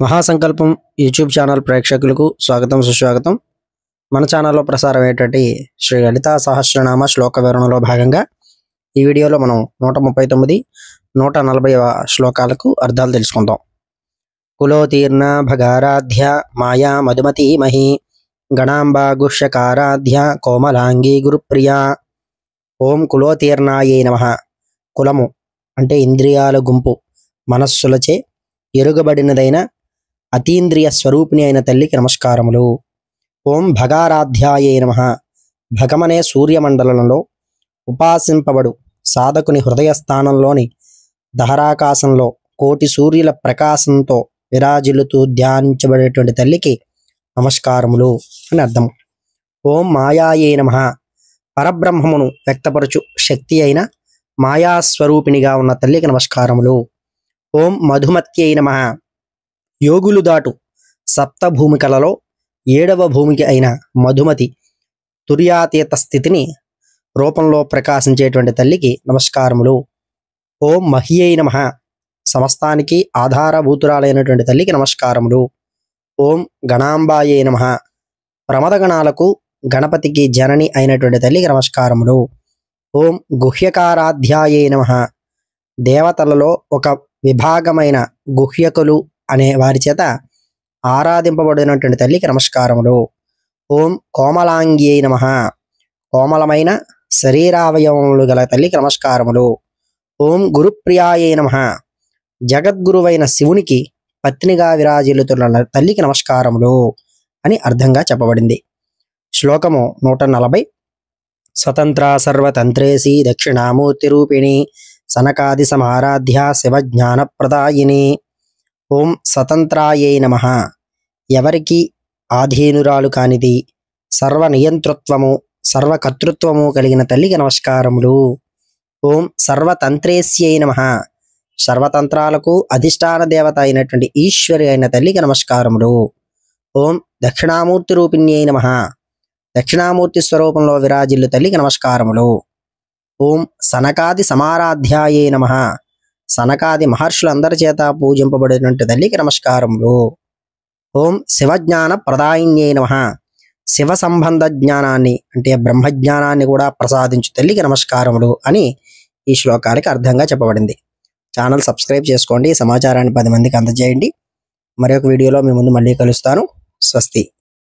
మహాసంకల్పం YouTube channel ప్రేక్షకులకు స్వాగతం సుస్వాగతం. మన ఛానల్లో ప్రసారమయ్యేటటువంటి శ్రీ లలితా సహస్రనామ శ్లోక వివరణలో భాగంగా ఈ వీడియోలో మనం 139, 140 శ్లోకాలకు అర్థాలు తెలుసుకుందాం. కులోతీర్ణ భగారాధ్య మాయా మధుమతి మహి గణాంబా గుష్యకారాధ్య కోమలాంగి గురుప్రియా. ఓం కులోతీర్ణాయే నమః. కులము అంటే ఇంద్రియాల గుంపు, మనస్సులచే ఎరుగబడినదైన అతీంద్రియ స్వరూపిణి అయిన తల్లికి నమస్కారములు. ఓం భగారాధ్యాయే నమః. భగమనే సూర్యమండలంలో ఉపాసింపబడు సాధకుని హృదయ స్థానంలోని దహరాకాశంలో కోటి సూర్యుల ప్రకాశంతో విరాజిల్లుతూ ధ్యానించబడేటువంటి తల్లికి నమస్కారములు అని అర్థం. ఓం మాయాయే నమః. పరబ్రహ్మమును వ్యక్తపరచు శక్తి అయిన మాయాస్వరూపిణిగా ఉన్న తల్లికి నమస్కారములు. ఓం మధుమత్యై నమః. యోగులు దాటు సప్తభూమికలలో 7వ భూమికి అయిన మధుమతి తుర్యాతీత స్థితిని రూపంలో ప్రకాశించేటువంటి తల్లికి నమస్కారములు. ఓం మహ్యై నమః. సమస్తానికి ఆధారభూతురాలైనటువంటి తల్లికి నమస్కారములు. ఓం గణాంబాయే నమః. ప్రమదగణాలకు గణపతికి జనని అయినటువంటి తల్లికి నమస్కారములు. ఓం గుహ్యకారాధ్యాయే నమః. దేవతలలో ఒక విభాగమైన గుహ్యకులు అనే వారి చేత ఆరాధింపబడినటువంటి తల్లికి నమస్కారములు. ఓం కోమలాంగ్యై నమః. కోమలమైన శరీరావయవములు గల తల్లికి నమస్కారములు. ఓం గురుప్రియాయై నమః. జగద్గురువైన శివునికి పత్నిగా విరాజిల్లుతున్న తల్లికి నమస్కారములు అని అర్థంగా చెప్పబడింది. శ్లోకము 140. స్వతంత్ర సర్వతంత్రేసి దక్షిణామూర్తి రూపిణి సనకాది సమారాధ్య శివజ్ఞాన ప్రదాయిని. ఓం స్వతంత్రాయై నమః. ఎవరికి ఆధీనురాలు కానిది, సర్వనియంతృత్వము సర్వకర్తృత్వము కలిగిన తల్లికి నమస్కారములు. ఓం సర్వతంత్రేస్యై నమః. సర్వతంత్రాలకు అధిష్టాన దేవత అయినటువంటి ఈశ్వరి అయిన తల్లికి నమస్కారములు. ఓం దక్షిణామూర్తి రూపిణ్యై నమః. దక్షిణామూర్తి స్వరూపంలో విరాజిల్లు తల్లికి నమస్కారములు. ఓం సనకాది సమారాధ్యాయే నమః. సనకాది మహర్షులందరి చేత పూజింపబడినటువంటి తల్లికి నమస్కారములు. ఓం శివజ్ఞాన ప్రదాయిన్యై నమః. శివ సంబంధ జ్ఞానాన్ని అంటే బ్రహ్మజ్ఞానాన్ని కూడా ప్రసాదించు తల్లికి నమస్కారములు అని ఈ శ్లోకాలకి అర్థంగా చెప్పబడింది. ఛానల్ సబ్స్క్రైబ్ చేసుకోండి. సమాచారాన్ని 10 మందికి అందజేయండి. మరొక వీడియోలో మీ ముందు మళ్ళీ కలుస్తాను. స్వస్తి.